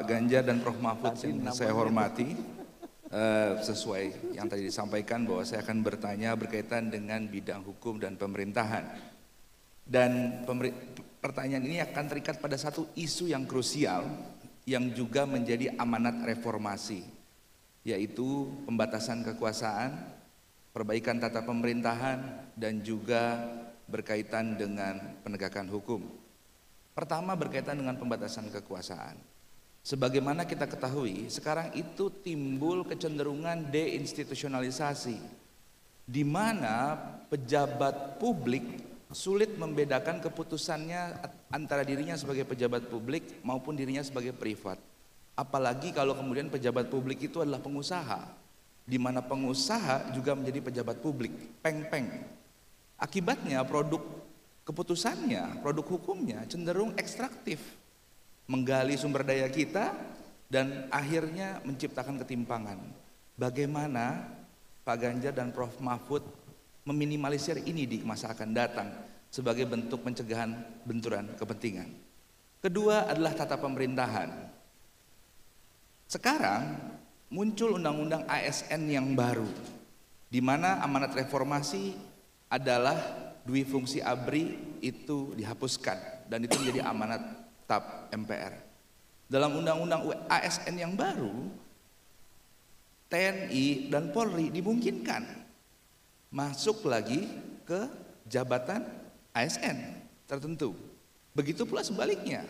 Ganjar dan Prof. Mahfud yang saya hormati, sesuai yang tadi disampaikan bahwa saya akan bertanya berkaitan dengan bidang hukum dan pemerintahan. Dan pertanyaan ini akan terikat pada satu isu yang krusial yang juga menjadi amanat reformasi, yaitu pembatasan kekuasaan, perbaikan tata pemerintahan, dan juga berkaitan dengan penegakan hukum. Pertama, berkaitan dengan pembatasan kekuasaan. Sebagaimana kita ketahui, sekarang itu timbul kecenderungan deinstitusionalisasi, di mana pejabat publik sulit membedakan keputusannya antara dirinya sebagai pejabat publik maupun dirinya sebagai privat. Apalagi kalau kemudian pejabat publik itu adalah pengusaha, di mana pengusaha juga menjadi pejabat publik, peng-peng. Akibatnya produk keputusannya, produk hukumnya cenderung ekstraktif, menggali sumber daya kita dan akhirnya menciptakan ketimpangan. Bagaimana Pak Ganjar dan Prof. Mahfud meminimalisir ini di masa akan datang sebagai bentuk pencegahan benturan kepentingan? Kedua adalah tata pemerintahan. Sekarang muncul undang-undang ASN yang baru, di mana amanat reformasi adalah dui fungsi ABRI itu dihapuskan dan itu menjadi amanat TAP MPR. Dalam undang-undang ASN yang baru, TNI dan Polri dimungkinkan masuk lagi ke jabatan ASN tertentu. Begitu pula sebaliknya,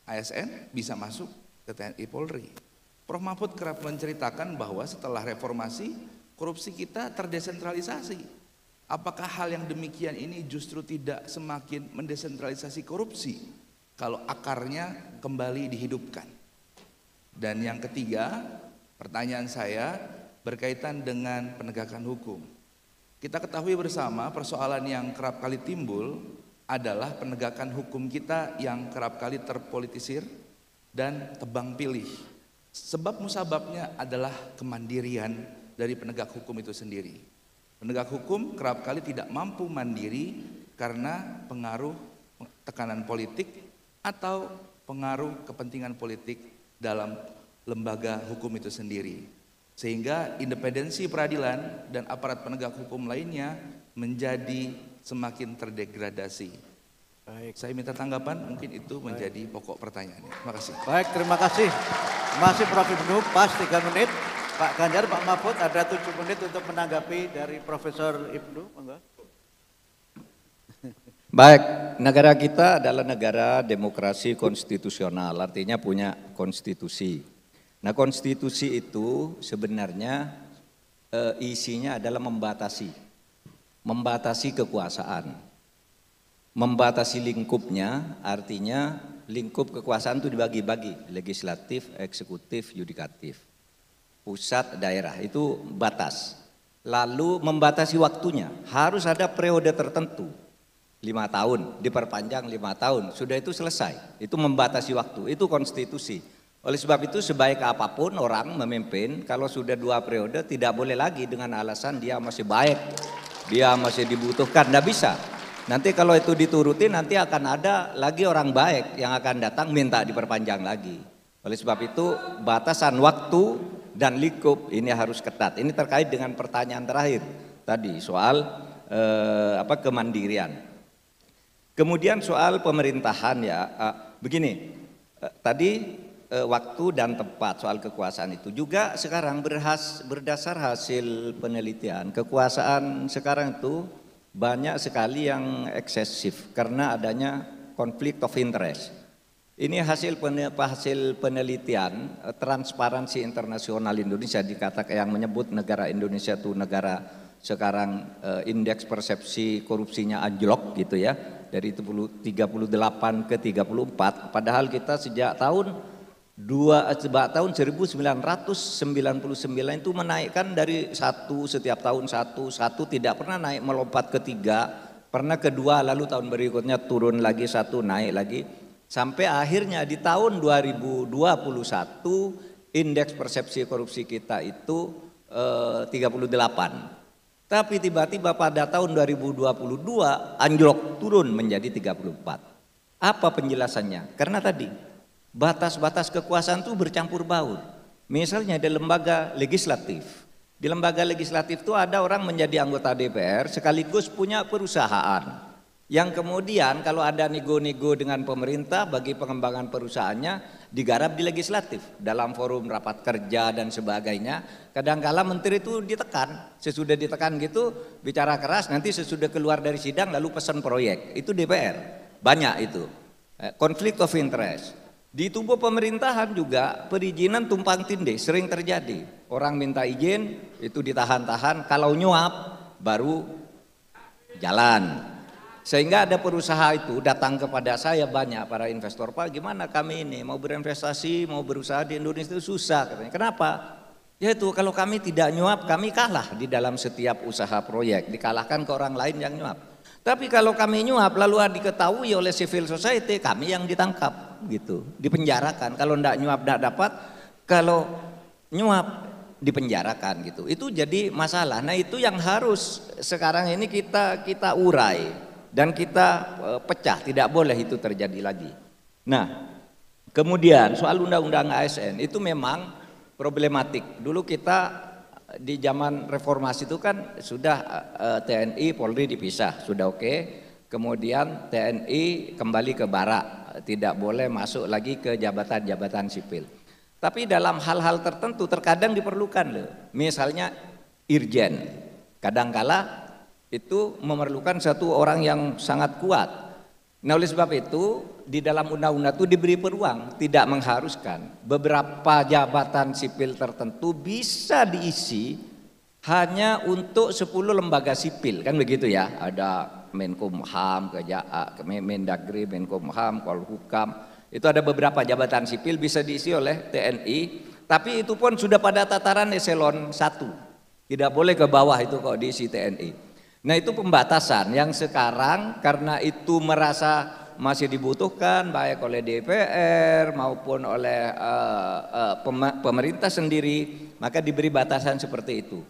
ASN bisa masuk ke TNI Polri. Prof. Mahfud kerap menceritakan bahwa setelah reformasi, korupsi kita terdesentralisasi. Apakah hal yang demikian ini justru tidak semakin mendesentralisasi korupsi kalau akarnya kembali dihidupkan? Dan yang ketiga, pertanyaan saya berkaitan dengan penegakan hukum. Kita ketahui bersama persoalan yang kerap kali timbul adalah penegakan hukum kita yang kerap kali terpolitisir dan tebang pilih. Sebab musababnya adalah kemandirian dari penegak hukum itu sendiri. Penegak hukum kerap kali tidak mampu mandiri karena pengaruh tekanan politik atau pengaruh kepentingan politik dalam lembaga hukum itu sendiri. Sehingga independensi peradilan dan aparat penegak hukum lainnya menjadi semakin terdegradasi. Baik. Saya minta tanggapan, mungkin itu menjadi pokok pertanyaannya. Terima kasih. Baik, terima kasih. Masih Prof. Ibnu, pas 3 menit. Pak Ganjar, Pak Mahfud ada 7 menit untuk menanggapi dari Profesor Ibnu. Baik, negara kita adalah negara demokrasi konstitusional, artinya punya konstitusi. Nah, konstitusi itu sebenarnya isinya adalah membatasi kekuasaan, membatasi lingkupnya, artinya lingkup kekuasaan itu dibagi-bagi, legislatif, eksekutif, yudikatif, pusat, daerah, itu batas. Lalu membatasi waktunya, harus ada periode tertentu, 5 tahun, diperpanjang 5 tahun, sudah itu selesai, itu membatasi waktu, itu konstitusi. Oleh sebab itu sebaik apapun orang memimpin, kalau sudah 2 periode tidak boleh lagi dengan alasan dia masih baik, dia masih dibutuhkan, tidak bisa. Nanti kalau itu dituruti nanti akan ada lagi orang baik yang akan datang minta diperpanjang lagi. Oleh sebab itu batasan waktu dan lingkup ini harus ketat. Ini terkait dengan pertanyaan terakhir tadi soal kemandirian. Kemudian soal pemerintahan ya, begini, tadi waktu dan tempat soal kekuasaan itu juga sekarang berdasar hasil penelitian, kekuasaan sekarang itu banyak sekali yang eksesif karena adanya konflik of interest. Ini hasil penelitian Transparansi Internasional Indonesia, dikatakan yang menyebut negara Indonesia itu negara sekarang indeks persepsi korupsinya anjlok gitu ya, dari 38 ke 34, padahal kita sejak tahun 1999 itu menaikkan dari 1 setiap tahun 1 tidak pernah naik melompat ke 3, pernah ke 2, lalu tahun berikutnya turun lagi 1, naik lagi sampai akhirnya di tahun 2021 indeks persepsi korupsi kita itu 38. Tapi tiba-tiba pada tahun 2022 anjlok turun menjadi 34. Apa penjelasannya? Karena tadi batas-batas kekuasaan itu bercampur baur. Misalnya di lembaga legislatif. Di lembaga legislatif itu ada orang menjadi anggota DPR sekaligus punya perusahaan. Yang kemudian kalau ada nego-nego dengan pemerintah bagi pengembangan perusahaannya digarap di legislatif dalam forum rapat kerja dan sebagainya. Kadangkala menteri itu ditekan, sesudah ditekan gitu bicara keras, nanti sesudah keluar dari sidang lalu pesan proyek. Itu DPR, banyak itu. Konflik of interest. Di tubuh pemerintahan juga perizinan tumpang tindih sering terjadi. Orang minta izin itu ditahan-tahan, kalau nyuap baru jalan. Sehingga ada perusaha itu datang kepada saya banyak para investor, Pak gimana kami ini mau berinvestasi, mau berusaha di Indonesia itu susah katanya. Kenapa? Yaitu kalau kami tidak nyuap kami kalah di dalam setiap usaha proyek, dikalahkan ke orang lain yang nyuap. Tapi kalau kami nyuap lalu diketahui oleh civil society kami yang ditangkap gitu, dipenjarakan. Kalau enggak nyuap enggak dapat, kalau nyuap dipenjarakan gitu. Itu jadi masalah. Nah itu yang harus sekarang ini kita urai. Dan kita pecah, tidak boleh itu terjadi lagi. Nah, kemudian soal undang-undang ASN itu memang problematik. Dulu kita di zaman reformasi itu kan sudah TNI, Polri dipisah, sudah oke. Kemudian TNI kembali ke Barak, tidak boleh masuk lagi ke jabatan-jabatan sipil. Tapi dalam hal-hal tertentu terkadang diperlukan loh. Misalnya irjen, kadangkala itu memerlukan satu orang yang sangat kuat. Nah oleh sebab itu di dalam undang-undang itu diberi peluang, tidak mengharuskan. Beberapa jabatan sipil tertentu bisa diisi hanya untuk 10 lembaga sipil, kan begitu ya. Ada Menkumham, Mendagri, Menkumham, Polhukam. Itu ada beberapa jabatan sipil bisa diisi oleh TNI, tapi itu pun sudah pada tataran eselon 1. Tidak boleh ke bawah itu kalau diisi TNI. Nah itu pembatasan yang sekarang karena itu merasa masih dibutuhkan baik oleh DPR maupun oleh pemerintah sendiri, maka diberi batasan seperti itu.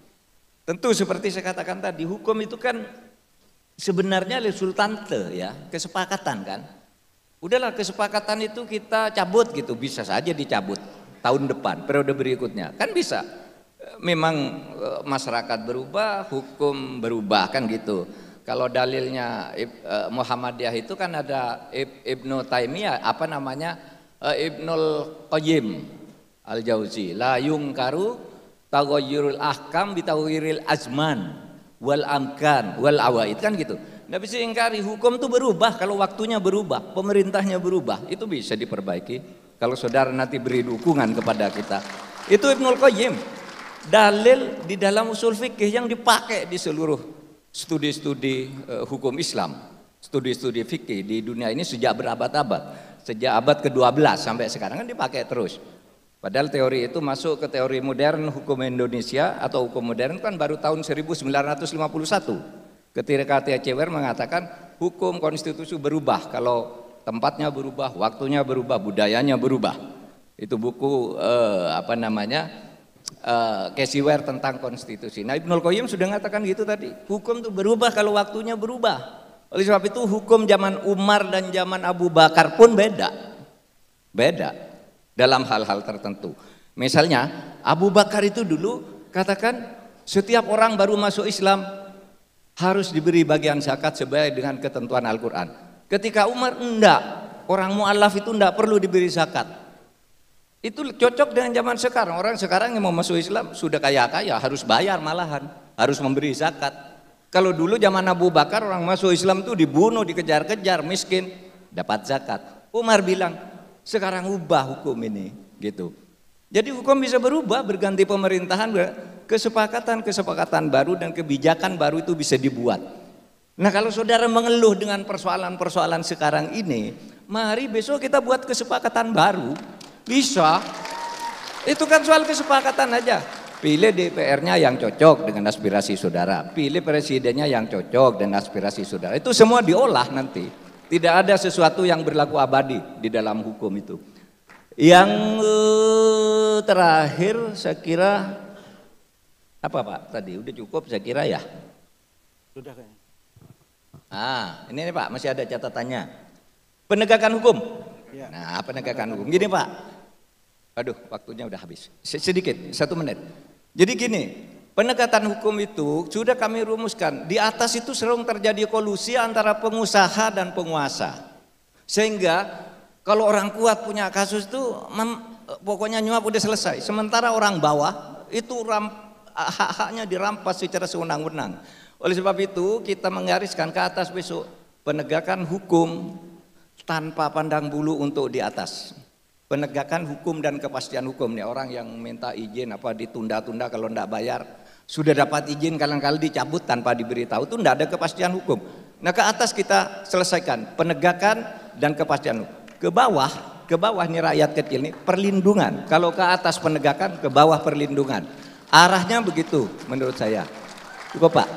Tentu seperti saya katakan tadi, hukum itu kan sebenarnya resultante ya, kesepakatan kan. Udahlah kesepakatan itu kita cabut gitu, bisa saja dicabut tahun depan, periode berikutnya, kan bisa. Memang masyarakat berubah, hukum berubah kan gitu. Kalau dalilnya Muhammadiyah itu kan ada Ibnu Taimiyah, apa namanya, Ibnul Qayyim Al-Jauzi, la yungkaru taghayyurul ahkam bitaghayyuril azman wal amkan wal awaid, kan gitu. Nggak bisa ingkari, hukum itu berubah kalau waktunya berubah, pemerintahnya berubah, itu bisa diperbaiki kalau saudara nanti beri dukungan kepada kita. Itu Ibnul Qayyim. Dalil di dalam usul fikih yang dipakai di seluruh studi-studi hukum Islam, studi-studi fikih di dunia ini sejak berabad-abad, sejak abad ke-12 sampai sekarang kan dipakai terus. Padahal teori itu masuk ke teori modern hukum Indonesia atau hukum modern kan baru tahun 1951. Ketika T.H. Weir mengatakan hukum konstitusi berubah kalau tempatnya berubah, waktunya berubah, budayanya berubah. Itu buku Casey Weir tentang konstitusi. Nah Ibnul Qayyim sudah mengatakan gitu tadi, hukum itu berubah kalau waktunya berubah. Oleh sebab itu hukum zaman Umar dan zaman Abu Bakar pun beda dalam hal-hal tertentu. Misalnya Abu Bakar itu dulu katakan setiap orang baru masuk Islam harus diberi bagian zakat sesuai dengan ketentuan Al-Quran. Ketika Umar enggak, orang mu'alaf itu enggak perlu diberi zakat. Itu cocok dengan zaman sekarang. Orang sekarang yang mau masuk Islam sudah kaya-kaya, harus bayar malahan, harus memberi zakat. Kalau dulu zaman Abu Bakar orang masuk Islam itu dibunuh, dikejar-kejar, miskin, dapat zakat. Umar bilang, sekarang ubah hukum ini, gitu. Jadi hukum bisa berubah, berganti pemerintahan, kesepakatan baru dan kebijakan baru itu bisa dibuat. Nah kalau saudara mengeluh dengan persoalan-persoalan sekarang ini, mari besok kita buat kesepakatan baru. Bisa, itu kan soal kesepakatan aja. Pilih DPR-nya yang cocok dengan aspirasi saudara, pilih presidennya yang cocok dengan aspirasi saudara. Itu semua diolah nanti. Tidak ada sesuatu yang berlaku abadi di dalam hukum itu. Yang terakhir saya kira apa Pak tadi? Udah cukup saya kira ya. Sudah kayaknya. Ini nih Pak, masih ada catatannya. Penegakan hukum. Ya. Nah, penegakan hukum. Gini Pak, aduh waktunya udah habis. Sedikit, 1 menit. Jadi gini, penegakan hukum itu sudah kami rumuskan. Di atas itu sering terjadi kolusi antara pengusaha dan penguasa. Sehingga kalau orang kuat punya kasus itu pokoknya nyuap udah selesai. Sementara orang bawah itu hak-haknya dirampas secara sewenang-wenang. Oleh sebab itu kita menggariskan ke atas besok penegakan hukum tanpa pandang bulu untuk di atas. Penegakan hukum dan kepastian hukum nih, orang yang minta izin apa ditunda-tunda kalau enggak bayar, sudah dapat izin kali-kali dicabut tanpa diberitahu, itu enggak ada kepastian hukum. Nah, ke atas kita selesaikan penegakan dan kepastian hukum. Ke bawah nih rakyat kecil nih perlindungan. Kalau ke atas penegakan, ke bawah perlindungan. Arahnya begitu menurut saya. Cukup Pak.